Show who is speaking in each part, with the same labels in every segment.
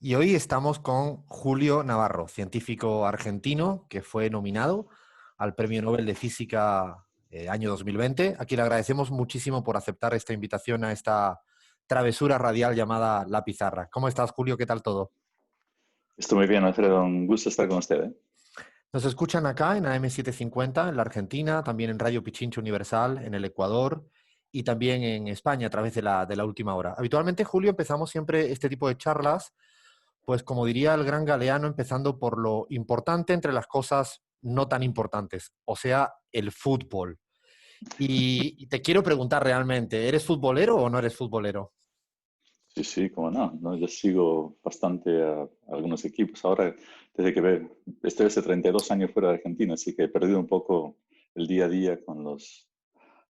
Speaker 1: Y hoy estamos con Julio Navarro, científico argentino que fue nominado al Premio Nobel de Física año 2020. A quien le agradecemos muchísimo por aceptar esta invitación a esta travesura radial llamada La Pizarra. ¿Cómo estás, Julio? ¿Qué tal todo?
Speaker 2: Estoy muy bien, Alfredo. Un gusto estar con usted, ¿eh?
Speaker 1: Nos escuchan acá en AM750, en la Argentina, también en Radio Pichincha Universal, en el Ecuador y también en España a través de la última hora. Habitualmente, Julio, empezamos siempre este tipo de charlas, pues como diría el gran Galeano, empezando por lo importante entre las cosas no tan importantes, o sea, el fútbol. Y te quiero preguntar realmente, ¿eres futbolero o no eres futbolero?
Speaker 2: Sí, sí, cómo no, ¿no? Yo sigo bastante a algunos equipos. Ahora, estoy hace 32 años fuera de Argentina, así que he perdido un poco el día a día con los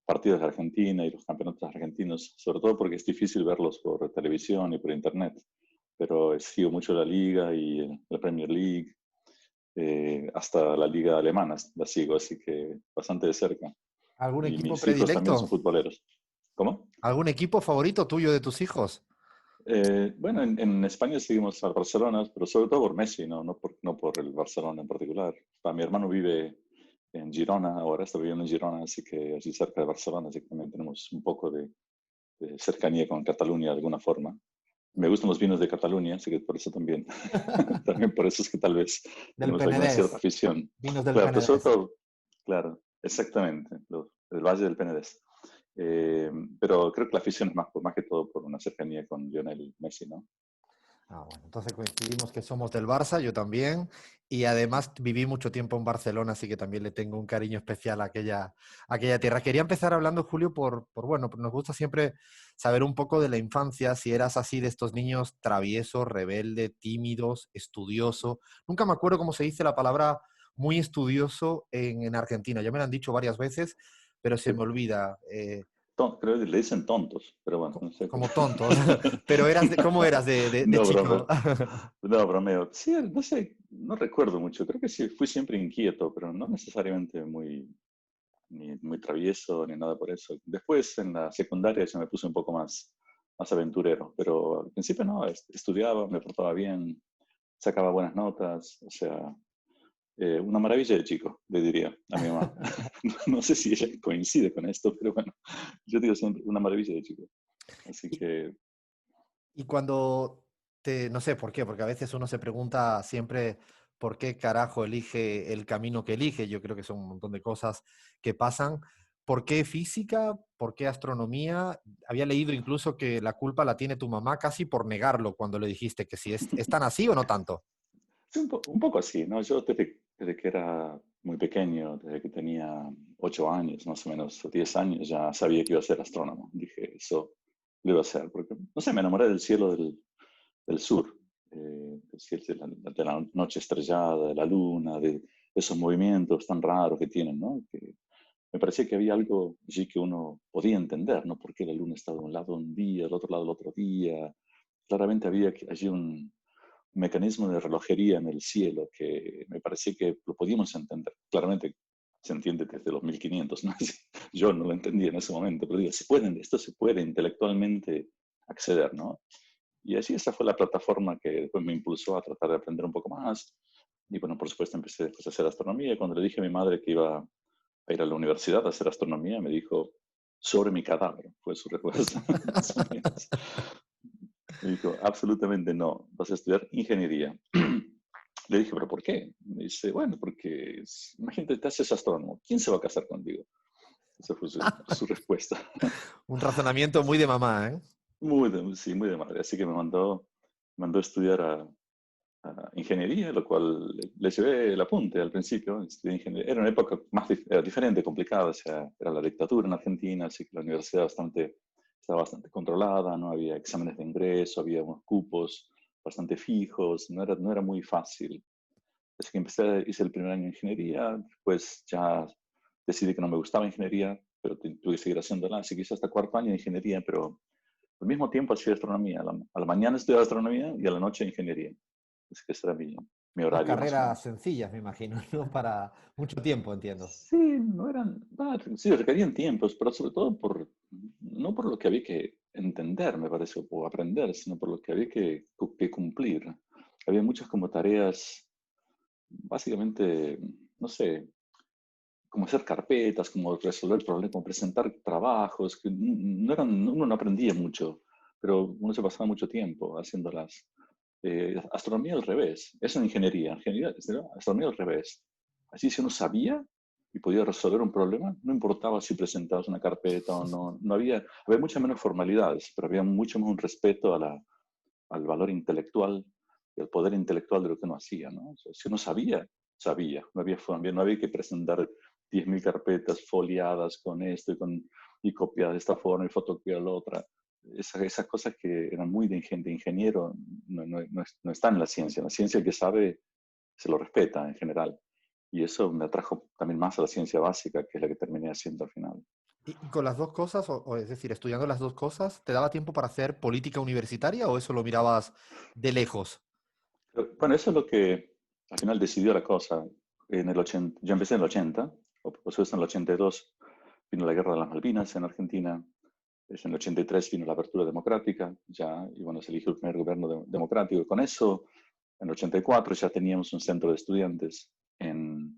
Speaker 2: partidos de Argentina y los campeonatos argentinos, sobre todo porque es difícil verlos por televisión y por internet. Pero sigo mucho la Liga y la Premier League, hasta la Liga alemana la sigo, así que bastante de cerca.
Speaker 1: ¿Algún
Speaker 2: Y
Speaker 1: equipo
Speaker 2: mis hijos también son
Speaker 1: predilecto?
Speaker 2: futboleros. ¿Cómo?
Speaker 1: ¿Algún equipo favorito tuyo de tus hijos?
Speaker 2: Bueno, en España seguimos al Barcelona, pero sobre todo por Messi, no por el Barcelona en particular. Mi hermano vive en Girona, ahora está viviendo en Girona, así que allí cerca de Barcelona, así que también tenemos un poco de cercanía con Cataluña de alguna forma. Me gustan los vinos de Cataluña, así que por eso también, también por eso es que tal vez
Speaker 1: Del
Speaker 2: tenemos alguna cierta
Speaker 1: Penedés,
Speaker 2: afición.
Speaker 1: vinos del
Speaker 2: Claro, pero sobre
Speaker 1: Penedés.
Speaker 2: todo, claro, exactamente, el Valle del Penedés. Eh, pero creo que la afición es más que todo por una cercanía con Lionel Messi, ¿no?
Speaker 1: Ah, bueno, entonces coincidimos que somos del Barça, yo también, y además viví mucho tiempo en Barcelona, así que también le tengo un cariño especial a aquella tierra. Quería empezar hablando, Julio, bueno, nos gusta siempre saber un poco de la infancia, si eras así de estos niños traviesos, rebelde, tímidos, estudioso. Nunca me acuerdo cómo se dice la palabra muy estudioso en Argentina, ya me lo han dicho varias veces, pero se me olvida.
Speaker 2: Creo que le dicen tontos, pero bueno, no sé.
Speaker 1: Como tontos, pero ¿cómo eras de
Speaker 2: No,
Speaker 1: chico?
Speaker 2: no, bromeo. Sí, no sé, no recuerdo mucho. Creo que sí, fui siempre inquieto, pero no necesariamente ni muy travieso ni nada por eso. Después en la secundaria se me puse un poco más aventurero, pero al principio no, estudiaba, me portaba bien, sacaba buenas notas, o sea, una maravilla de chico, le diría a mi mamá. No sé si ella coincide con esto, pero bueno, yo digo siempre una maravilla de chico. Así que
Speaker 1: Y cuando no sé por qué, porque a veces uno se pregunta siempre por qué carajo elige el camino que elige. Yo creo que son un montón de cosas que pasan. ¿Por qué física? ¿Por qué astronomía? Había leído incluso que la culpa la tiene tu mamá casi por negarlo cuando le dijiste que si es tan así o no tanto.
Speaker 2: sí, un poco así, ¿no? Yo desde que era muy pequeño, desde que tenía 8 años, más o menos, o 10 años, ya sabía que iba a ser astrónomo. Dije, eso lo iba a hacer, porque, no sé, me enamoré del cielo del sur, del cielo de la noche estrellada, de la luna, de esos movimientos tan raros que tienen, ¿no? Que me parecía que había algo allí que uno podía entender, ¿no? Por qué la luna estaba de un lado un día, del otro lado el otro día. Claramente había allí un mecanismo de relojería en el cielo que me parecía que lo podíamos entender. Claramente se entiende desde los 1500, ¿no? Yo no lo entendía en ese momento, pero digo, esto se puede intelectualmente acceder, ¿no? Y así esa fue la plataforma que después me impulsó a tratar de aprender un poco más. Y bueno, por supuesto empecé después a hacer astronomía. Y cuando le dije a mi madre que iba a ir a la universidad a hacer astronomía, me dijo, sobre mi cadáver, fue su respuesta, más o menos. Me dijo, absolutamente no, vas a estudiar ingeniería. Le dije, ¿pero por qué? Me dice, bueno, porque imagínate, te haces astrónomo, ¿quién se va a casar contigo? Esa fue su respuesta.
Speaker 1: Un razonamiento muy de mamá, ¿eh?
Speaker 2: Sí, muy de madre. Así que mandó a estudiar a ingeniería, lo cual le llevé el apunte al principio. Estudié ingeniería. Era una época era diferente, complicada, o sea, era la dictadura en Argentina, así que la universidad estaba bastante controlada, no había exámenes de ingreso, había unos cupos bastante fijos, no era muy fácil. Así que hice el primer año de ingeniería, después ya decidí que no me gustaba ingeniería, pero tuve que seguir haciéndola, así que hice hasta cuarto año de ingeniería, pero al mismo tiempo hacía astronomía. A la mañana estudiaba astronomía y a la noche ingeniería. Es que esa era mi
Speaker 1: Dos
Speaker 2: horario más o
Speaker 1: carreras
Speaker 2: menos.
Speaker 1: sencillas, me imagino, ¿no? Para mucho tiempo, entiendo.
Speaker 2: Sí, no eran, sí, requerían tiempos, pero sobre todo no por lo que había que entender, me parece, o aprender, sino por lo que había que cumplir. Había muchas como tareas, básicamente, no sé, como hacer carpetas, como resolver problemas, como presentar trabajos, que no eran, uno no aprendía mucho, pero uno se pasaba mucho tiempo haciéndolas. Astronomía al revés, eso en ingeniería, astronomía al revés. Así si uno sabía y podía resolver un problema, no importaba si presentabas una carpeta o no, había muchas menos formalidades, pero había mucho más un respeto al valor intelectual y al poder intelectual de lo que uno hacía, ¿no? O sea, si uno sabía, sabía, no había que presentar 10.000 carpetas foliadas con esto y copiar de esta forma y fotocopiar la otra. Esas cosas que eran muy de ingeniero no están en la ciencia. En la ciencia el que sabe se lo respeta en general. Y eso me atrajo también más a la ciencia básica, que es la que terminé haciendo al final.
Speaker 1: Y con las dos cosas, o es decir, estudiando las dos cosas, ¿te daba tiempo para hacer política universitaria o eso lo mirabas de lejos?
Speaker 2: Pero, bueno, eso es lo que al final decidió la cosa. Yo empecé en el 80, o por supuesto en el 82 vino la guerra de las Malvinas en Argentina. En el 83 vino la apertura democrática, ya, y bueno, se eligió el primer gobierno democrático. Y con eso, en el 84 ya teníamos un centro de estudiantes en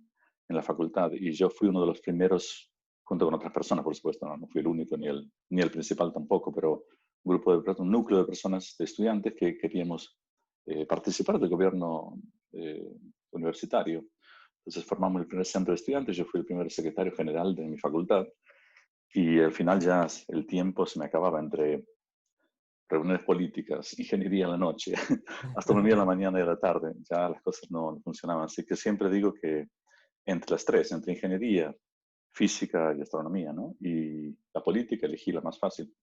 Speaker 2: la facultad, y yo fui uno de los primeros, junto con otras personas, por supuesto, no fui el único ni el principal tampoco, pero un núcleo de personas, de estudiantes que queríamos participar del gobierno eh, universitario. Entonces formamos el primer centro de estudiantes, yo fui el primer secretario general de mi facultad, y al final ya el tiempo se me acababa entre reuniones políticas, ingeniería en la noche, astronomía en la mañana y en la tarde. Ya las cosas no funcionaban. Así que siempre digo que entre las tres, entre ingeniería, física y astronomía, ¿no? Y la política elegí la más fácil.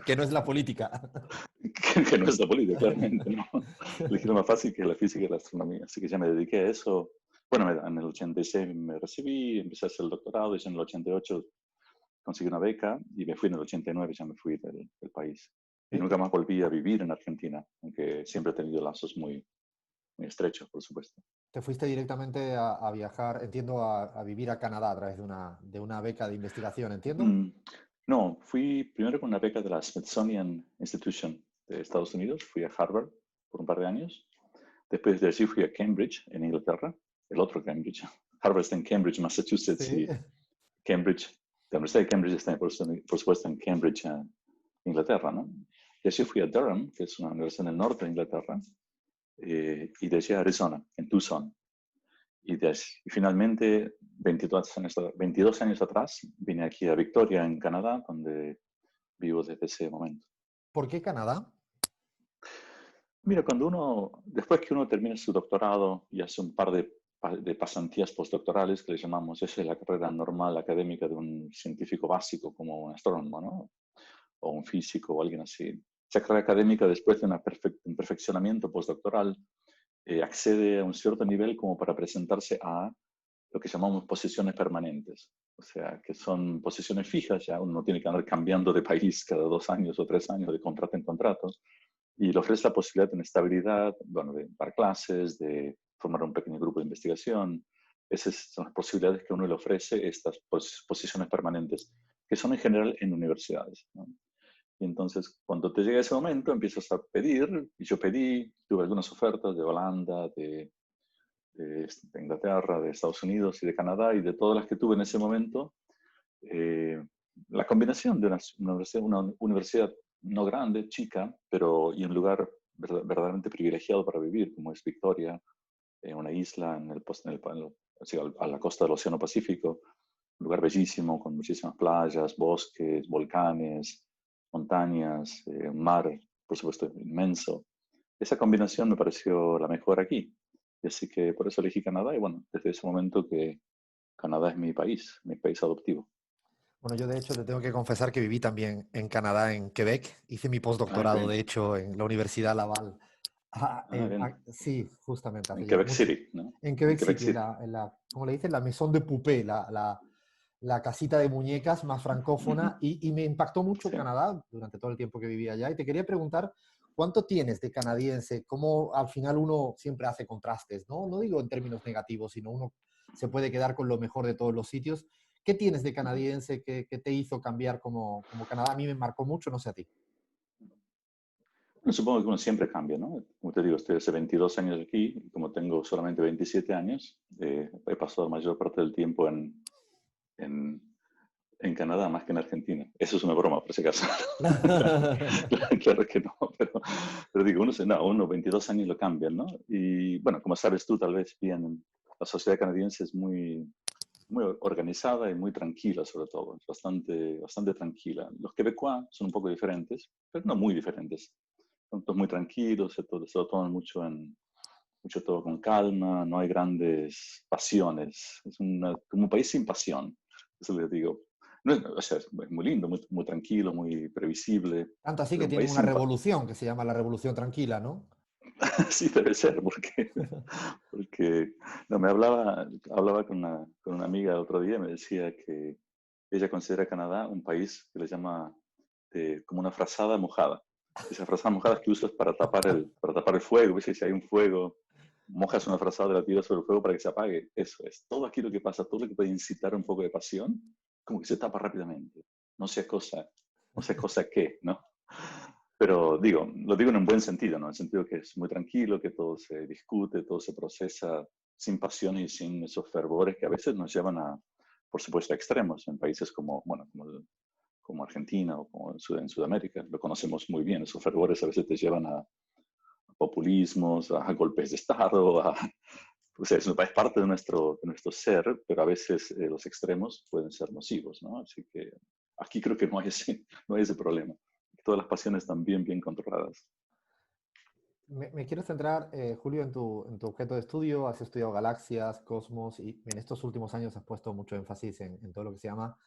Speaker 1: Que no es la política.
Speaker 2: Que no es la política, claramente, ¿no? Elegí la más fácil, que es la física y la astronomía. Así que ya me dediqué a eso. Bueno, en el 86 me recibí, empecé a hacer el doctorado y en el 88 conseguí una beca y me fui en el 89, ya me fui del país. Y
Speaker 1: Eh,
Speaker 2: nunca más volví a vivir en Argentina, aunque siempre he tenido lazos muy estrechos, por supuesto.
Speaker 1: Te fuiste directamente a viajar, entiendo, a vivir a Canadá a través de una beca de investigación, ¿entiendo?
Speaker 2: Mm, no, fui primero con una beca de la Smithsonian Institution de Estados Unidos, fui a Harvard por un par de años. Después de allí fui a Cambridge, en Inglaterra, el otro Cambridge. Harvard está en Cambridge, Massachusetts,
Speaker 1: Sí.
Speaker 2: y Cambridge, la Universidad de Cambridge está, por supuesto, en Cambridge, Inglaterra, ¿no? Y así fui a Durham, que es una universidad en el norte de Inglaterra, y de allí a Arizona, en Tucson. Y finalmente, 22 años atrás, vine aquí a Victoria, en Canadá, donde vivo desde ese momento.
Speaker 1: ¿Por qué Canadá?
Speaker 2: Mira, después que uno termina su doctorado y hace un par de pasantías postdoctorales, que le llamamos, esa es la carrera normal académica de un científico básico como un astrónomo, ¿no? O un físico o alguien así. Esa carrera académica, después de un perfeccionamiento postdoctoral, accede a un cierto nivel como para presentarse a lo que llamamos posiciones permanentes. O sea, que son posiciones fijas, ya uno no tiene que andar cambiando de país cada 2 años o 3 años, de contrato en contrato, y le ofrece la posibilidad de una estabilidad, bueno, de dar clases, de formar un pequeño grupo de investigación. Esas son las posibilidades que uno le ofrece, estas posiciones permanentes, que son en general en universidades, ¿no? Y entonces, cuando te llega ese momento, empiezas a pedir, y yo pedí, tuve algunas ofertas de Holanda, de Inglaterra, de Estados Unidos y de Canadá, y de todas las que tuve en ese momento, eh, la combinación de una universidad no grande, chica, pero y un lugar verdaderamente privilegiado para vivir, como es Victoria, una isla o sea, a la costa del Océano Pacífico, un lugar bellísimo, con muchísimas playas, bosques, volcanes, montañas, un mar, por supuesto, inmenso. Esa combinación me pareció la mejor aquí. Y así que por eso elegí Canadá y bueno, desde ese momento que Canadá es mi país adoptivo.
Speaker 1: Bueno, yo de hecho te tengo que confesar que viví también en Canadá, en Quebec. Hice mi
Speaker 2: Ah, qué
Speaker 1: postdoctorado,
Speaker 2: bien.
Speaker 1: de hecho, en la Universidad Laval.
Speaker 2: Ah, bien.
Speaker 1: Sí, justamente,
Speaker 2: En
Speaker 1: hace ya
Speaker 2: Quebec
Speaker 1: mucho.
Speaker 2: City, ¿no?
Speaker 1: En
Speaker 2: En
Speaker 1: Quebec
Speaker 2: Quebec
Speaker 1: City,
Speaker 2: City.
Speaker 1: ¿cómo le dicen? La Maison de Poupée, la casita de muñecas más francófona.
Speaker 2: Ujú.
Speaker 1: Y me impactó mucho
Speaker 2: Sí.
Speaker 1: Canadá durante todo el tiempo que viví allá. Y te quería preguntar, ¿Cuánto tienes de canadiense? ¿Cómo al final uno siempre hace contrastes? ¿No? No digo en términos negativos, sino uno se puede quedar con lo mejor de todos los sitios. ¿Qué tienes de canadiense que te hizo cambiar como Canadá? A mí me marcó mucho, no sé a ti.
Speaker 2: Bueno, supongo que uno siempre cambia, ¿no? Como te digo, estoy hace 22 años aquí y como tengo solamente 27 años, he pasado la mayor parte del tiempo en, en Canadá más que en Argentina. Eso es una broma, por si acaso. Claro que no, pero digo, uno 22 años lo cambian, ¿no? Y bueno, como sabes tú tal vez bien, la sociedad canadiense es muy organizada y muy tranquila sobre todo, es bastante tranquila. Los quebecuas son un poco diferentes, pero no muy diferentes. Son todos muy tranquilos, se lo toman mucho todo con calma, no hay grandes pasiones. Es como un país sin pasión, eso les digo. No o sea, es muy lindo, muy tranquilo, muy previsible,
Speaker 1: Tanto así
Speaker 2: pero
Speaker 1: que
Speaker 2: un
Speaker 1: tienen
Speaker 2: país
Speaker 1: una
Speaker 2: sin
Speaker 1: revolución que se llama la Revolución Tranquila, ¿no?
Speaker 2: sí debe ser, porque no, hablaba con una amiga el otro día y me decía que ella considera Canadá un país que le llama como una frazada mojada. Esas frazadas mojadas que usas para tapar el fuego. ¿Ves? Si hay un fuego, mojas una frazada y la tiras sobre el fuego para que se apague. Eso es. Todo aquí lo que pasa, todo lo que puede incitar un poco de pasión, como que se tapa rápidamente. No sea cosa, no sea cosa qué, ¿no? Pero digo, lo digo en un buen sentido, ¿no? En el sentido que es muy tranquilo, que todo se discute, todo se procesa sin pasión y sin esos fervores que a veces nos llevan a, por supuesto, a extremos en países como, bueno, como Argentina o como en Sudamérica. Lo conocemos muy bien. Esos fervores a veces te llevan a populismos, a golpes de Estado, o sea, es parte de nuestro ser, pero a veces los extremos pueden ser nocivos, ¿no? Así que aquí creo que no hay ese problema. Todas las pasiones están bien controladas.
Speaker 1: Me quiero centrar, Julio, en tu objeto de estudio. Has estudiado galaxias, cosmos y en estos últimos años has puesto mucho énfasis en todo lo que se llama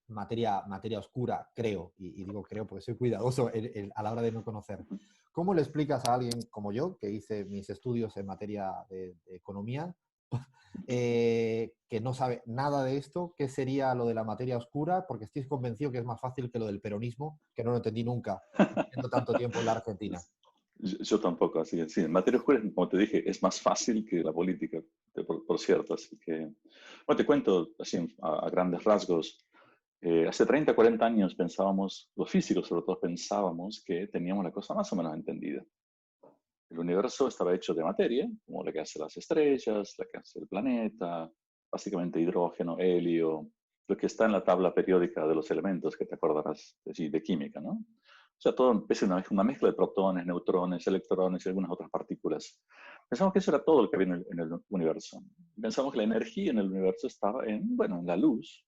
Speaker 1: materia oscura, creo. Y digo creo porque soy cuidadoso a la hora de no conocer. ¿Cómo le explicas a alguien como yo, que hice mis estudios en materia de economía, que no sabe nada de esto, qué sería lo de la materia oscura? Porque estoy convencido que es más fácil que lo del peronismo, que no lo entendí nunca, viviendo tanto tiempo en la Argentina.
Speaker 2: Yo tampoco, así que sí, en materia oscura, como te dije, es más fácil que la política, por cierto, así que, bueno, te cuento así a grandes rasgos. Hace 30, 40 años pensábamos, los físicos sobre todo pensábamos que teníamos la cosa más o menos entendida. El universo estaba hecho de materia, como la que hace las estrellas, la que hace el planeta, básicamente hidrógeno, helio, lo que está en la tabla periódica de los elementos que te acordarás de química, ¿no? O sea, todo es una mezcla de protones, neutrones, electrones y algunas otras partículas. Pensamos que eso era todo lo que había en el universo. Pensamos que la energía en el universo estaba bueno, en la luz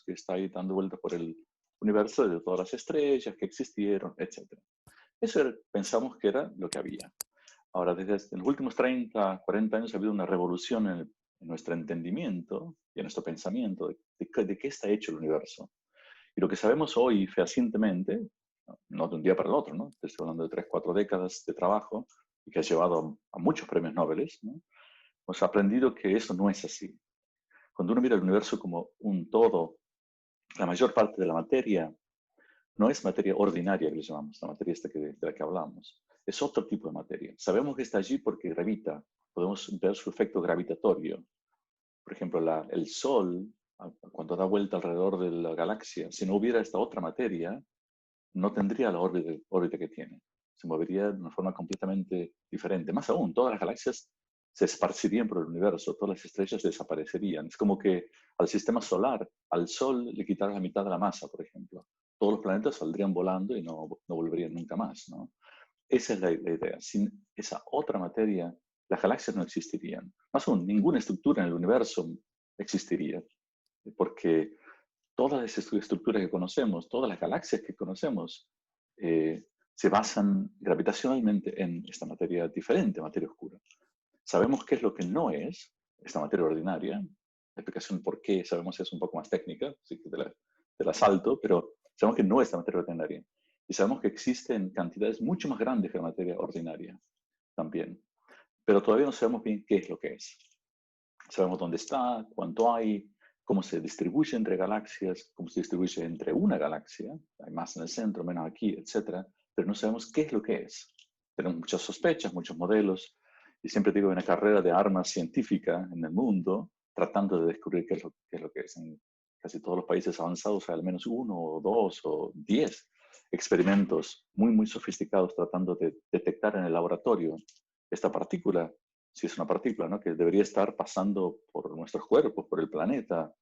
Speaker 2: que está ahí dando vueltas por el universo de todas las estrellas que existieron, etc. Pensamos que era lo que había. Ahora, desde los últimos 30, 40 años ha habido una revolución en nuestro entendimiento y en nuestro pensamiento de qué está hecho el universo. Y lo que sabemos hoy fehacientemente, no de un día para el otro, ¿no? Estoy hablando de 3, 4 décadas de trabajo y que ha llevado a muchos premios Nobel, ¿no? Hemos aprendido que eso no es así. Cuando uno mira el universo como un todo, la mayor parte de la materia no es materia ordinaria que le llamamos, la materia esta de la que hablamos. Es otro tipo de materia. Sabemos que está allí porque gravita. Podemos ver su efecto gravitatorio. Por ejemplo, el Sol, cuando da vuelta alrededor de la galaxia, si no hubiera esta otra materia, no tendría la órbita que tiene. Se movería de una forma completamente diferente. Más aún, todas las galaxias se esparcirían por el universo, todas las estrellas desaparecerían. Es como que al sistema solar, al Sol, le quitaran la mitad de la masa, por ejemplo. Todos los planetas saldrían volando y no volverían nunca más, ¿no? Esa es la idea. Sin esa otra materia, las galaxias no existirían. Más aún, ninguna estructura en el universo existiría, porque todas las estructuras que conocemos, todas las galaxias que conocemos, se basan gravitacionalmente en esta materia diferente, materia oscura. Sabemos qué es lo que no es esta materia ordinaria. La explicación por qué sabemos es un poco más técnica, así que te la salto, pero sabemos que no es la materia ordinaria. Y sabemos que existen cantidades mucho más grandes que la materia ordinaria también. Pero todavía no sabemos bien qué es lo que es. Sabemos dónde está, cuánto hay, cómo se distribuye entre galaxias, cómo se distribuye entre una galaxia, hay más en el centro, menos aquí, etc. Pero no sabemos qué es lo que es. tenemos muchas sospechas, muchos modelos, y siempre digo, una carrera de armas científica en el mundo, tratando de descubrir qué es lo que es. En casi todos los países avanzados hay al menos uno o dos o 10 experimentos muy, muy sofisticados tratando de detectar en el laboratorio esta partícula, si es una partícula, ¿no? Que debería estar pasando por nuestros cuerpos, por el planeta,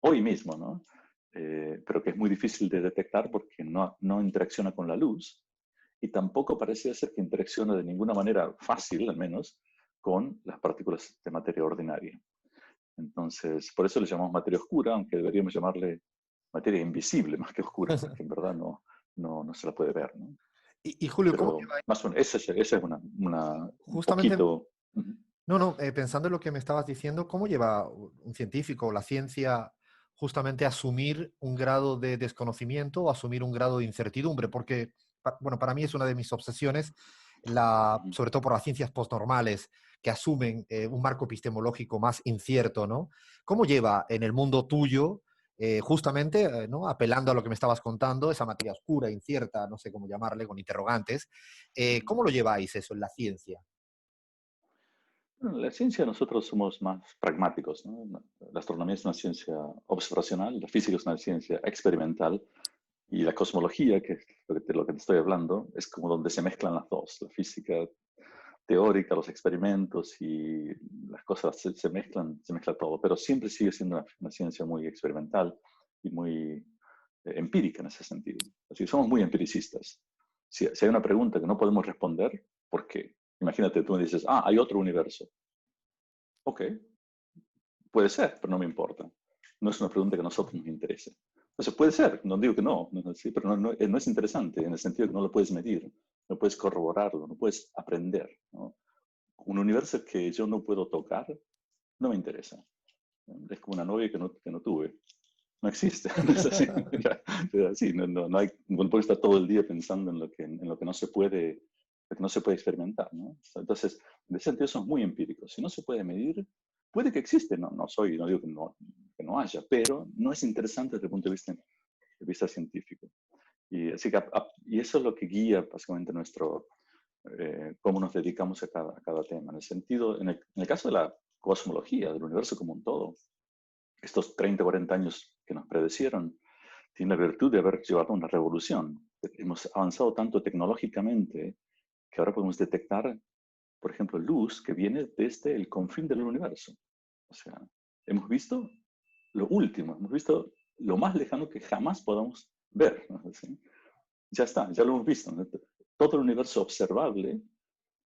Speaker 2: hoy mismo, ¿no? Pero que es muy difícil de detectar porque no interacciona con la luz y tampoco parece ser que interacciona de ninguna manera fácil, al menos, con las partículas de materia ordinaria. Entonces, por eso le llamamos materia oscura, aunque deberíamos llamarle materia invisible más que oscura, porque en verdad no se la puede ver, ¿no?
Speaker 1: Y Julio, ¿cómo
Speaker 2: Pero
Speaker 1: lleva
Speaker 2: más o menos, esa es un
Speaker 1: justamente,
Speaker 2: poquito... Ujú.
Speaker 1: no, no, pensando en lo que me estabas diciendo, cómo lleva un científico o la ciencia justamente a asumir un grado de desconocimiento o asumir un grado de incertidumbre? Porque, bueno, para mí es una de mis obsesiones,
Speaker 2: Ujú.
Speaker 1: sobre todo por las ciencias postnormales, que asumen un marco epistemológico más incierto, ¿no? ¿Cómo lleva en el mundo tuyo, justamente, ¿no? Apelando a lo que me estabas contando, esa materia oscura, incierta, no sé cómo llamarle, con interrogantes, ¿cómo lo lleváis eso en la ciencia?
Speaker 2: Bueno, la ciencia nosotros somos más pragmáticos, ¿no? La astronomía es una ciencia observacional, la física es una ciencia experimental y la cosmología, que es de lo que te estoy hablando, es como donde se mezclan las dos. La física teórica, los experimentos y las cosas se mezclan, se mezcla todo, pero siempre sigue siendo una ciencia muy experimental y muy empírica en ese sentido. Así que somos muy empiricistas. Si hay una pregunta que no podemos responder, ¿por qué? Imagínate, tú me dices, hay otro universo. Ok, puede ser, pero no me importa. No es una pregunta que a nosotros nos interese. Entonces puede ser, no digo que no, sí, pero no es interesante en el sentido que no lo puedes medir, no puedes corroborarlo, no puedes aprender, ¿no? Un universo que yo no puedo tocar no me interesa. Es como una novia que no tuve. No existe. No es así. Sí, no puedo estar todo el día pensando en lo que no se puede, lo que no se puede experimentar, ¿no? Entonces, en ese sentido son muy empíricos. Si no se puede medir, puede que existe. No digo que no haya, pero no es interesante desde el punto de vista científico. Y, así que, y eso es lo que guía básicamente cómo nos dedicamos a cada tema. En el caso de la cosmología, del universo como un todo, estos 30 o 40 años que nos predecieron, tienen la virtud de haber llevado una revolución. Hemos avanzado tanto tecnológicamente que ahora podemos detectar, por ejemplo, luz que viene desde el confín del universo. O sea, hemos visto lo último, hemos visto lo más lejano que jamás podamos ver, ¿no? ¿Sí? Ya está, ya lo hemos visto, ¿no? Todo el universo observable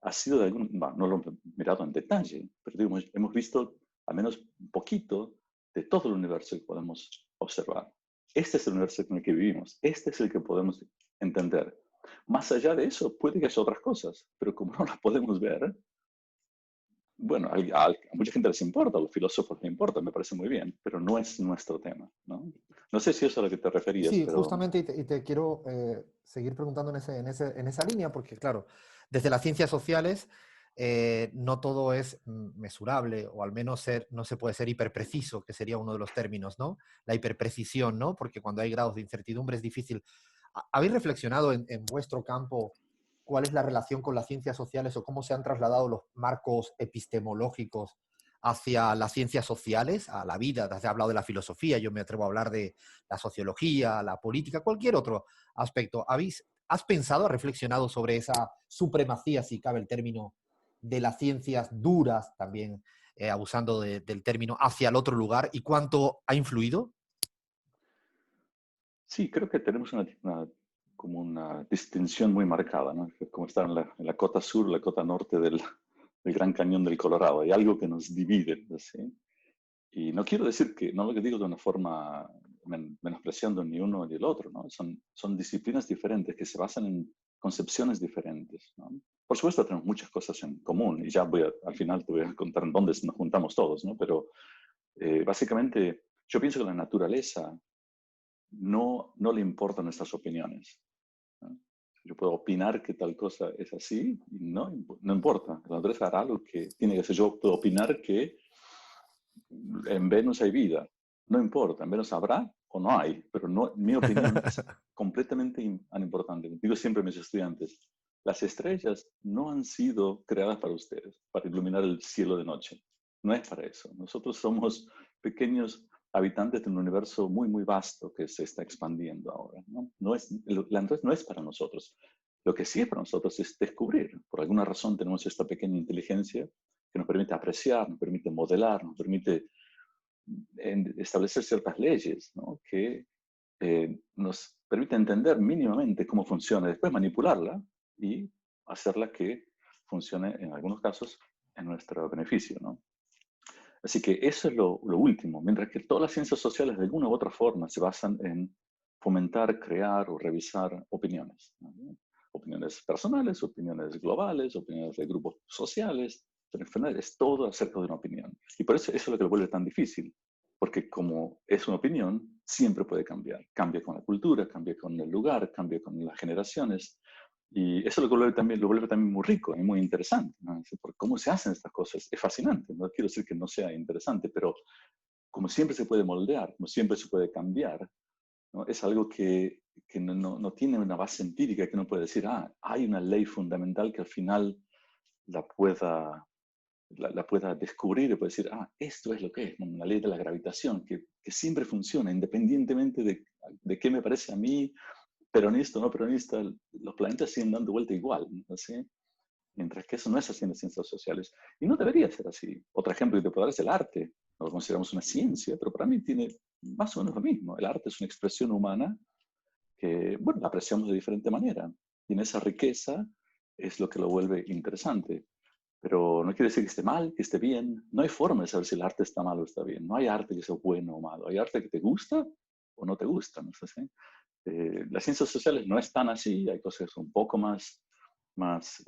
Speaker 2: ha sido no lo hemos mirado en detalle, pero digo, hemos visto al menos un poquito de todo el universo que podemos observar. Este es el universo en el que vivimos, este es el que podemos entender. Más allá de eso, puede que haya otras cosas, pero como no las podemos ver, bueno, a mucha gente les importa, a los filósofos les importa, me parece muy bien, pero no es nuestro tema, ¿no? No sé si eso es a lo que te referías,
Speaker 1: Sí,
Speaker 2: pero...
Speaker 1: justamente, y te quiero seguir preguntando en esa línea, porque claro, desde las ciencias sociales no todo es mesurable, o al menos no se puede ser hiperpreciso, que sería uno de los términos, ¿no? La hiperprecisión, ¿no? Porque cuando hay grados de incertidumbre es difícil. ¿Habéis reflexionado en vuestro campo cuál es la relación con las ciencias sociales o cómo se han trasladado los marcos epistemológicos hacia las ciencias sociales, a la vida? Te has hablado de la filosofía, yo me atrevo a hablar de la sociología, la política, cualquier otro aspecto. ¿Has pensado, has reflexionado sobre esa supremacía, si cabe el término, de las ciencias duras, también abusando del término, hacia el otro lugar y cuánto ha influido?
Speaker 2: Sí, creo que tenemos como una distinción muy marcada, ¿no? Como estar en la cota sur, la cota norte del Gran Cañón del Colorado. Hay algo que nos divide, ¿sí? Y no quiero decir no lo que digo de una forma menospreciando ni uno ni el otro, ¿no? Son disciplinas diferentes que se basan en concepciones diferentes, ¿no? Por supuesto, tenemos muchas cosas en común y ya al final te voy a contar en dónde nos juntamos todos, ¿no? Pero básicamente yo pienso que la naturaleza no le importan nuestras opiniones, ¿no? Yo puedo opinar que tal cosa es así y no importa. La naturaleza hará lo que tiene que hacer. Yo puedo opinar que en Venus hay vida. No importa, en Venus habrá o no hay, pero mi opinión es completamente importante. Digo siempre a mis estudiantes, las estrellas no han sido creadas para ustedes, para iluminar el cielo de noche. No es para eso. Nosotros somos pequeños habitantes de un universo muy, muy vasto que se está expandiendo ahora. La luz no es para nosotros. Lo que sí es para nosotros es descubrir. Por alguna razón tenemos esta pequeña inteligencia que nos permite apreciar, nos permite modelar, nos permite establecer ciertas leyes, ¿no? Que nos permite entender mínimamente cómo funciona, después manipularla y hacerla que funcione en algunos casos en nuestro beneficio, ¿no? Así que eso es lo último, mientras que todas las ciencias sociales de alguna u otra forma se basan en fomentar, crear o revisar opiniones, ¿no? Opiniones personales, opiniones globales, opiniones de grupos sociales, pero en general es todo acerca de una opinión. Y por eso es lo que lo vuelve tan difícil, porque como es una opinión, siempre puede cambiar. Cambia con la cultura, cambia con el lugar, cambia con las generaciones. Y eso lo vuelve también muy rico y muy interesante, ¿no? Por cómo se hacen estas cosas. Es fascinante. No quiero decir que no sea interesante, pero como siempre se puede moldear, como siempre se puede cambiar, ¿no? Es algo que no tiene una base empírica, que no puede decir, hay una ley fundamental que al final la pueda, la pueda descubrir y puede decir, esto es lo que es, una ley de la gravitación, que siempre funciona, independientemente de qué me parece a mí, peronista o no peronista, los planetas siguen dando vuelta igual, ¿no? ¿Sí? Mientras que eso no es así en las ciencias sociales. Y no debería ser así. Otro ejemplo que te puedo dar es el arte. No lo consideramos una ciencia, pero para mí tiene más o menos lo mismo. El arte es una expresión humana que, bueno, la apreciamos de diferente manera. Y en esa riqueza es lo que lo vuelve interesante. Pero no quiere decir que esté mal, que esté bien. No hay forma de saber si el arte está mal o está bien. No hay arte que sea bueno o malo. Hay arte que te gusta o no te gusta, ¿no es así? Las ciencias sociales no están así. Hay cosas que son un poco más, más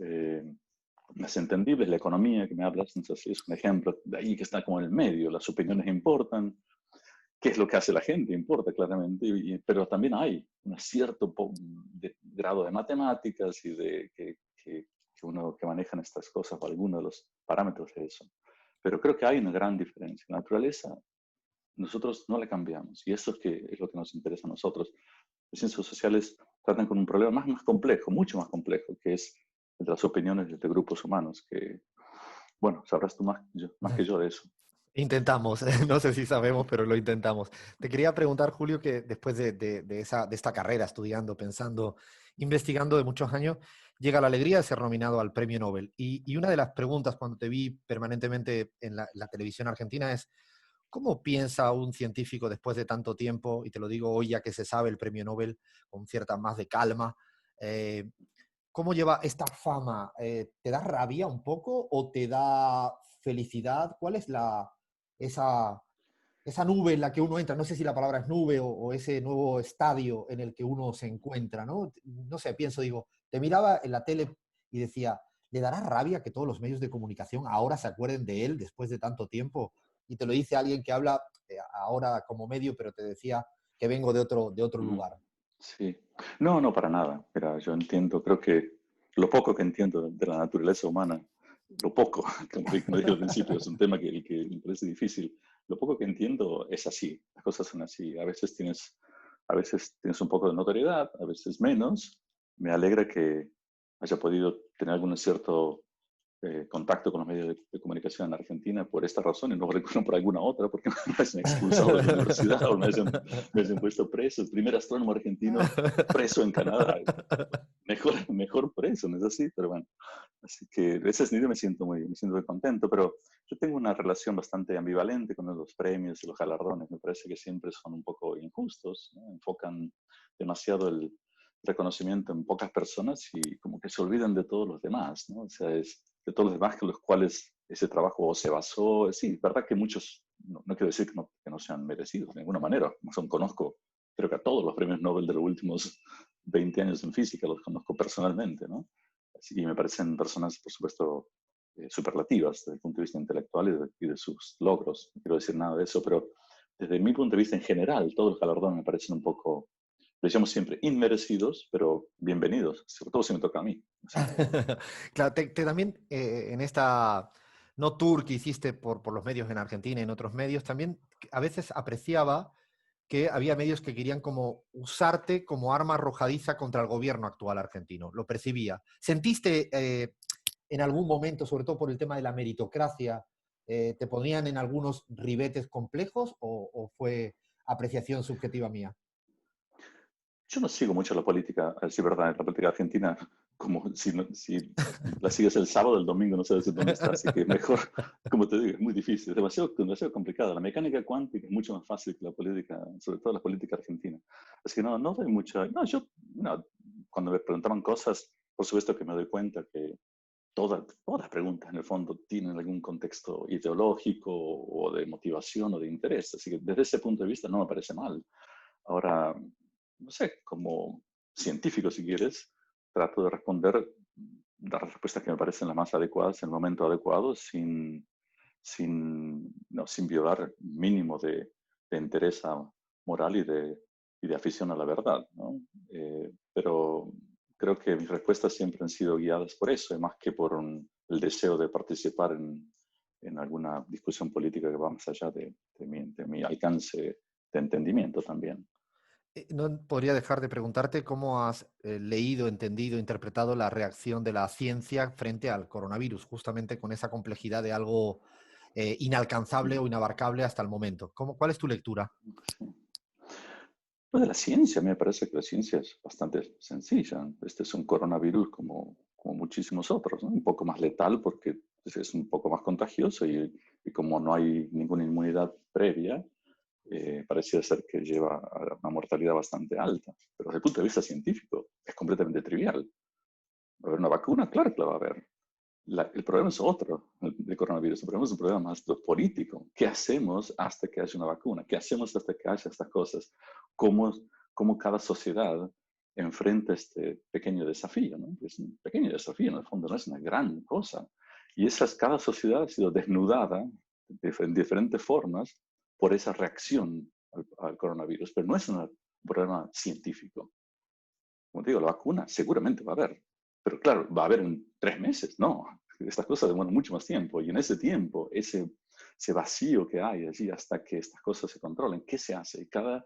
Speaker 2: entendibles. La economía que me hablas, no sé si es un ejemplo de ahí que está como en el medio. Las opiniones importan. ¿Qué es lo que hace la gente? Importa claramente, pero también hay un cierto grado de matemáticas y de que uno que manejan estas cosas o algunos de los parámetros de eso. Pero creo que hay una gran diferencia. La naturaleza, nosotros no la cambiamos y eso es lo que nos interesa a nosotros. Las ciencias sociales tratan con un problema más complejo, mucho más complejo, que es el de las opiniones de grupos humanos, que, bueno, sabrás tú más que yo de eso.
Speaker 1: Intentamos, no sé si sabemos, pero lo intentamos. Te quería preguntar, Julio, que después de esta carrera, estudiando, pensando, investigando de muchos años, llega la alegría de ser nominado al Premio Nobel. Y una de las preguntas cuando te vi permanentemente en la televisión argentina es, ¿cómo piensa un científico después de tanto tiempo? Y te lo digo hoy ya que se sabe el Premio Nobel con cierta más de calma. eh, ¿Cómo lleva esta fama? ¿Te da rabia un poco o te da felicidad? ¿Cuál es esa, esa nube en la que uno entra? No sé si la palabra es nube o ese nuevo estadio en el que uno se encuentra, ¿no? No sé, pienso, digo, te miraba en la tele y decía, ¿le dará rabia que todos los medios de comunicación ahora se acuerden de él después de tanto tiempo? Y te lo dice alguien que habla ahora como medio, pero te decía que vengo de otro
Speaker 2: Mm.
Speaker 1: lugar.
Speaker 2: Sí. No, no, para nada. Mira, yo entiendo, creo que lo poco que entiendo de la naturaleza humana, lo poco, como dije al principio, es un tema que me parece difícil. Lo poco que entiendo es así, las cosas son así. A veces tienes un poco de notoriedad, a veces menos. Me alegra que haya podido tener algún cierto contacto con los medios de comunicación en Argentina por esta razón y no por alguna otra, porque me hayan expulsado de la universidad o me hayan puesto preso. El primer astrónomo argentino preso en Canadá. Mejor preso, ¿no es así? Pero bueno, así que en ese sentido me siento muy contento, pero yo tengo una relación bastante ambivalente con los premios y los galardones. Me parece que siempre son un poco injustos, ¿no? Enfocan demasiado el reconocimiento en pocas personas y como que se olvidan de todos los demás, ¿no? O sea, es de todos los demás que los cuales ese trabajo se basó. Sí, verdad que muchos, no quiero decir que no sean merecidos de ninguna manera, conozco, creo que a todos los premios Nobel de los últimos 20 años en física los conozco personalmente, ¿no? Así, y me parecen personas, por supuesto, superlativas desde el punto de vista intelectual y de sus logros. No quiero decir nada de eso, pero desde mi punto de vista en general, todos los galardones me parecen un poco, les llamo siempre inmerecidos, pero bienvenidos, sobre todo si me toca a mí. Así que,
Speaker 1: Claro, también en esta no tour que hiciste por los medios en Argentina y en otros medios, también a veces apreciaba que había medios que querían como usarte como arma arrojadiza contra el gobierno actual argentino. Lo percibía. ¿Sentiste en algún momento, sobre todo por el tema de la meritocracia, te ponían en algunos ribetes complejos o fue apreciación subjetiva mía?
Speaker 2: Yo no sigo mucho la política, a decir verdad, la política argentina, como si, si la sigues el sábado, el domingo no sabes dónde está, así que mejor, como te digo, es muy difícil, es demasiado complicado. La mecánica cuántica es mucho más fácil que la política, sobre todo la política argentina. Así que no doy mucha, no, no, cuando me preguntaban cosas, por supuesto que me doy cuenta que todas las preguntas en el fondo tienen algún contexto ideológico o de motivación o de interés, así que desde ese punto de vista no me parece mal. Ahora, no sé, como científico, si quieres, trato de responder, dar las respuestas que me parecen las más adecuadas en el momento adecuado, sin violar mínimo de interés moral y de afición a la verdad, ¿no? Pero creo que mis respuestas siempre han sido guiadas por eso, y más que por el deseo de participar en alguna discusión política que va más allá de mi alcance de entendimiento también.
Speaker 1: No podría dejar de preguntarte cómo has leído, entendido, interpretado la reacción de la ciencia frente al coronavirus, justamente con esa complejidad de algo inalcanzable o inabarcable hasta el momento. ¿Cuál es tu lectura?
Speaker 2: Sí. Pues de la ciencia, me parece que la ciencia es bastante sencilla. Este es un coronavirus como muchísimos otros, ¿no? Un poco más letal porque es un poco más contagioso y como no hay ninguna inmunidad previa, parecía ser que lleva a una mortalidad bastante alta. Pero desde el punto de vista científico es completamente trivial. ¿Va a haber una vacuna? Claro que la va a haber. El problema es otro, el coronavirus. El problema es un problema más político. ¿Qué hacemos hasta que haya una vacuna? ¿Qué hacemos hasta que haya estas cosas? ¿Cómo, cómo cada sociedad enfrenta este pequeño desafío? ¿No? Es un pequeño desafío, en el fondo no es una gran cosa. Y cada sociedad ha sido desnudada en diferentes formas por esa reacción al coronavirus. Pero no es un problema científico. Como te digo, la vacuna seguramente va a haber, pero claro, va a haber en 3 meses, no. Estas cosas demoran mucho más tiempo y en ese tiempo, ese vacío que hay allí hasta que estas cosas se controlen, ¿qué se hace? Cada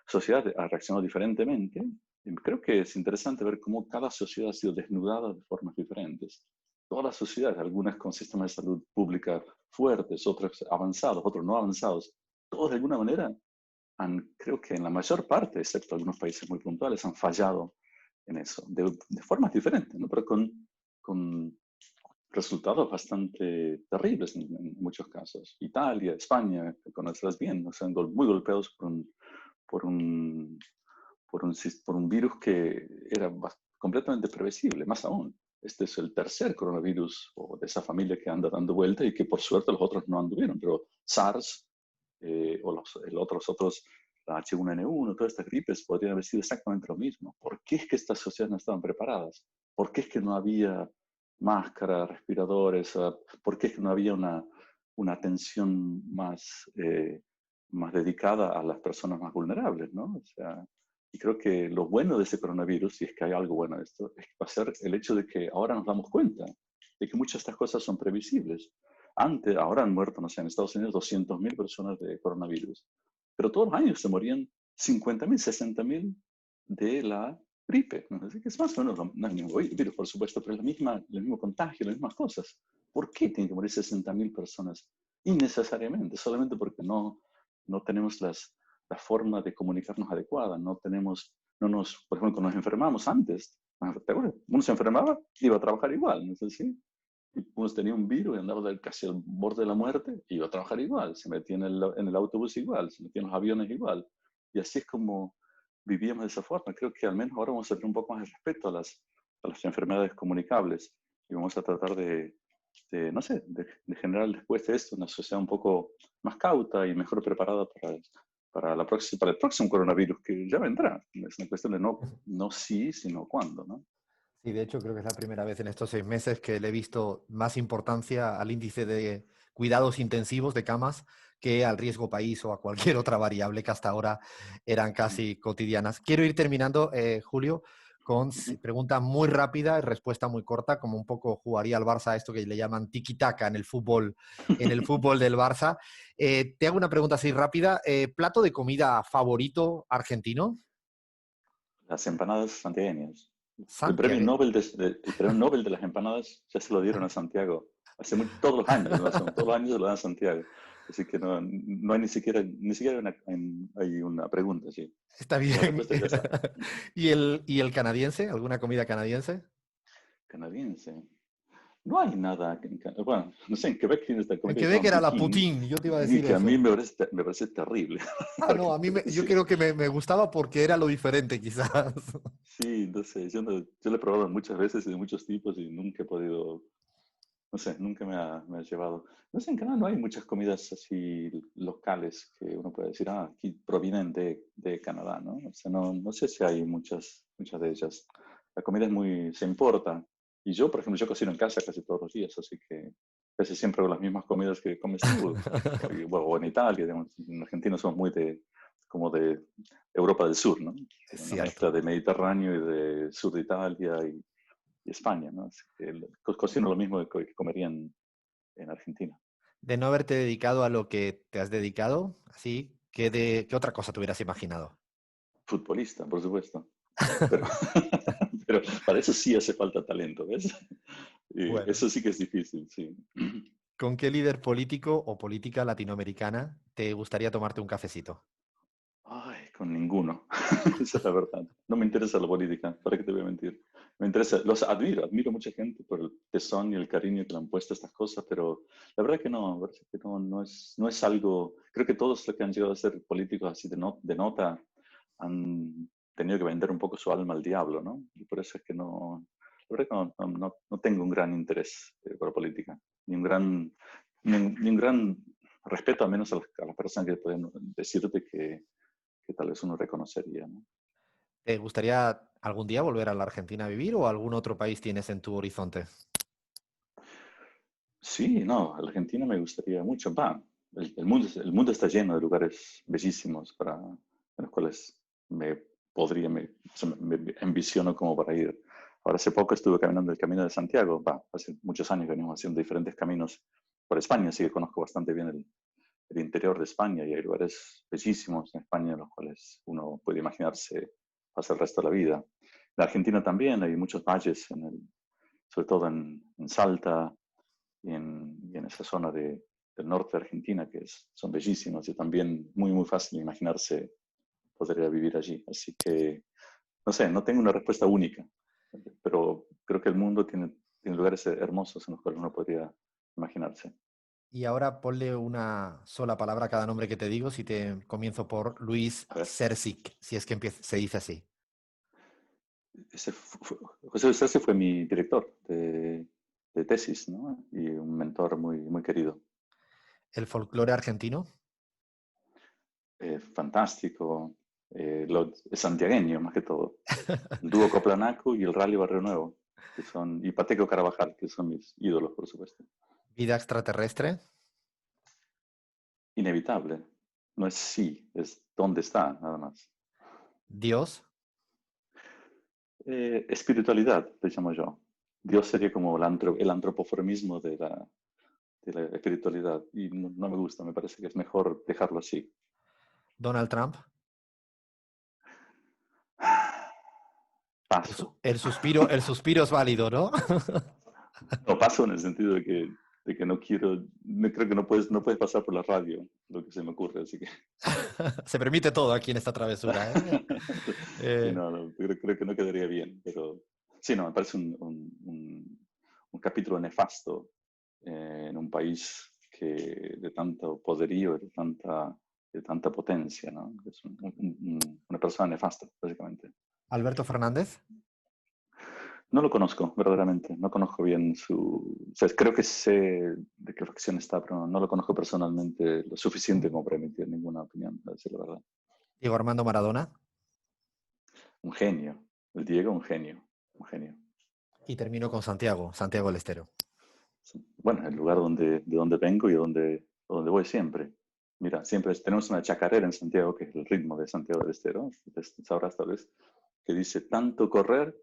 Speaker 2: sociedad ha reaccionado diferentemente. Y creo que es interesante ver cómo cada sociedad ha sido desnudada de formas diferentes. Todas las sociedades, algunas con sistemas de salud pública fuertes, otras avanzados, otros no avanzados, todos de alguna manera creo que en la mayor parte, excepto algunos países muy puntuales, han fallado en eso, de formas diferentes, ¿no? Pero con resultados bastante terribles en muchos casos. Italia, España, que conocerás bien, ¿no? Se han muy golpeados por un, por un virus que era completamente previsible, más aún. Este es el tercer coronavirus o de esa familia que anda dando vuelta y que por suerte los otros no anduvieron, pero SARS o los otros, la H1N1, todas estas gripes podrían haber sido exactamente lo mismo. ¿Por qué es que estas sociedades no estaban preparadas? ¿Por qué es que no había máscaras, respiradores? ¿Por qué es que no había una atención más dedicada a las personas más vulnerables, ¿no? O sea, y creo que lo bueno de ese coronavirus, si es que hay algo bueno de esto, va a ser el hecho de que ahora nos damos cuenta de que muchas de estas cosas son previsibles. Ahora han muerto, no sé, en Estados Unidos 200.000 personas de coronavirus, pero todos los años se morían 50.000, 60.000 de la gripe, ¿no? Así que es más o menos, no es el mismo virus, por supuesto, pero es el mismo contagio, las mismas cosas. ¿Por qué tienen que morir 60.000 personas innecesariamente? Solamente porque no tenemos la forma de comunicarnos adecuada, por ejemplo, cuando nos enfermamos antes, ¿te acuerdas? Uno se enfermaba, iba a trabajar igual, ¿no es así? Y uno tenía un virus y andaba casi al borde de la muerte, iba a trabajar igual, se metía en el autobús igual, se metía en los aviones igual. Y así es como vivíamos de esa forma. Creo que al menos ahora vamos a tener un poco más de respeto a las enfermedades comunicables y vamos a tratar no sé, de generar después de esto una sociedad un poco más cauta y mejor preparada para el próximo coronavirus que ya vendrá. Es una cuestión de no sí, sino cuándo, ¿no?
Speaker 1: Sí, de hecho creo que es la primera vez en estos 6 meses que le he visto más importancia al índice de cuidados intensivos de camas que al riesgo país o a cualquier otra variable que hasta ahora eran casi cotidianas. Quiero ir terminando, Julio, con
Speaker 2: Ujú.
Speaker 1: pregunta muy rápida y respuesta muy corta, como un poco jugaría al Barça esto que le llaman tiki-taka en el fútbol del Barça. Te hago una pregunta así rápida. ¿Plato de comida favorito argentino?
Speaker 2: Las empanadas santiagueñas.
Speaker 1: Santiago.
Speaker 2: El premio Nobel de las empanadas ya se lo dieron a Santiago. Todos los años, ¿no? Todos los años se lo dan a Santiago. Así que no hay ni siquiera hay una pregunta, sí.
Speaker 1: Está
Speaker 2: La
Speaker 1: bien.
Speaker 2: respuesta ya está.
Speaker 1: Y el canadiense? ¿Alguna comida canadiense?
Speaker 2: Canadiense. No hay nada. Bueno, no sé, en Quebec tiene esta
Speaker 1: En
Speaker 2: comida que se
Speaker 1: Quebec
Speaker 2: llama
Speaker 1: era la
Speaker 2: poutine,
Speaker 1: poutine, yo te iba a
Speaker 2: y
Speaker 1: decir
Speaker 2: que a mí
Speaker 1: eso.
Speaker 2: me parece terrible.
Speaker 1: Ah, no, a mí
Speaker 2: Porque
Speaker 1: yo
Speaker 2: sí,
Speaker 1: creo que me gustaba porque era lo diferente, quizás.
Speaker 2: sí, no sé, yo lo he probado muchas veces y de muchos tipos y nunca he podido, no sé, nunca me ha llevado. No sé, en Canadá no hay muchas comidas así locales que uno puede decir, aquí provienen de Canadá, ¿no? O sea, no sé si hay muchas de ellas. La comida se importa. Y yo, por ejemplo, yo cocino en casa casi todos los días, así que casi siempre hago las mismas comidas que comes tú. O en Italia, digamos, en Argentina somos muy como de Europa del Sur, ¿no?
Speaker 1: Es
Speaker 2: Una mezcla
Speaker 1: cierto.
Speaker 2: de Mediterráneo y de sur de Italia y España, ¿no? Así que cocino lo mismo que comería en Argentina.
Speaker 1: De no haberte dedicado a lo que te has dedicado, así, ¿qué otra cosa te hubieras imaginado?
Speaker 2: Futbolista, por supuesto. Pero, pero para eso sí hace falta talento, ¿ves? Y
Speaker 1: Bueno.
Speaker 2: eso sí que es difícil, sí.
Speaker 1: ¿Con qué líder político o política latinoamericana te gustaría tomarte un cafecito?
Speaker 2: Ay, con ninguno. Esa es la verdad. No me interesa la política, ¿para qué te voy a mentir? Me interesa, los admiro mucha gente por el tesón y el cariño que le han puesto a estas cosas, pero la verdad que no, la verdad que no es algo, creo que todos los que han llegado a ser políticos así de nota han tenido que vender un poco su alma al diablo, ¿no? Y por eso es que la verdad que no tengo un gran interés por la política, ni un gran respeto, al menos a las personas que pueden decirte que tal vez uno reconocería, ¿no?
Speaker 1: ¿Te gustaría algún día volver a la Argentina a vivir o algún otro país tienes en tu horizonte?
Speaker 2: Sí, no, Argentina me gustaría mucho. El mundo está lleno de lugares bellísimos en los cuales me o sea, me envisiono como para ir. Ahora, hace poco estuve caminando el Camino de Santiago. Hace muchos años venimos haciendo diferentes caminos por España, así que conozco bastante bien el interior de España y hay lugares bellísimos en España en los cuales uno puede imaginarse pasar el resto de la vida. En Argentina también hay muchos valles, sobre todo en Salta y en esa zona del norte de Argentina son bellísimos y también muy, muy fácil imaginarse poder ir a vivir allí. Así que, no sé, no tengo una respuesta única, pero creo que el mundo tiene lugares hermosos en los cuales uno podría imaginarse.
Speaker 1: Y ahora ponle una sola palabra a cada nombre que te digo, si te comienzo por Luis
Speaker 2: A ver,
Speaker 1: Sersic, si es que se dice así.
Speaker 2: José Eustasio fue mi director de tesis, ¿no? Y un mentor muy, muy querido.
Speaker 1: El folclore argentino.
Speaker 2: Fantástico, es santiagueño más que todo. El dúo Coplanaco y el Rally Barrio Nuevo, y Pateco Carabajal, que son mis ídolos, por supuesto.
Speaker 1: Vida extraterrestre.
Speaker 2: Inevitable. No es sí, es dónde está, nada más.
Speaker 1: Dios.
Speaker 2: Espiritualidad, le llamo yo. Dios sería como el antropoformismo de la espiritualidad y no me gusta, me parece que es mejor dejarlo así.
Speaker 1: Donald Trump.
Speaker 2: Paso.
Speaker 1: El suspiro es válido, ¿no?
Speaker 2: No, paso en el sentido de que no quiero, creo que no puedes pasar por la radio lo que se me ocurre, así que
Speaker 1: Se permite todo aquí en esta travesura, ¿eh?
Speaker 2: sí,
Speaker 1: Eh,
Speaker 2: no, creo que no quedaría bien, pero sí, no, me parece un capítulo nefasto en un país de tanto poderío, de tanta potencia, ¿no? Es una persona nefasta, básicamente.
Speaker 1: Alberto Fernández.
Speaker 2: No lo conozco, verdaderamente. No conozco bien o sea, creo que sé de qué facción está, pero no lo conozco personalmente lo suficiente como para emitir ninguna opinión, a decir la verdad.
Speaker 1: Diego Armando Maradona.
Speaker 2: Un genio. El Diego, un genio. Un genio.
Speaker 1: Y termino con Santiago, Santiago del Estero.
Speaker 2: Sí. Bueno, el lugar de donde vengo y donde voy siempre. Mira, siempre tenemos una chacarera en Santiago, que es el ritmo de Santiago del Estero, sabrás tal vez, que dice tanto correr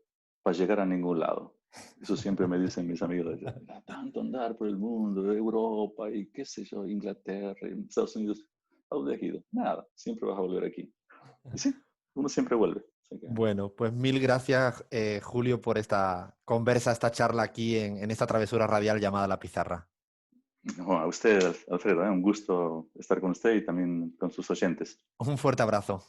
Speaker 2: para llegar a ningún lado. Eso siempre me dicen mis amigos, tanto andar por el mundo, Europa y qué sé yo, Inglaterra, y Estados Unidos, ¿a dónde has ido? Nada, siempre vas a volver aquí. Y sí, uno siempre vuelve. Así que,
Speaker 1: Bueno, pues mil gracias, Julio, por esta conversa, esta charla aquí en esta travesura radial llamada La Pizarra.
Speaker 2: no, a usted, Alfredo, un gusto estar con usted y también con sus oyentes.
Speaker 1: Un fuerte abrazo.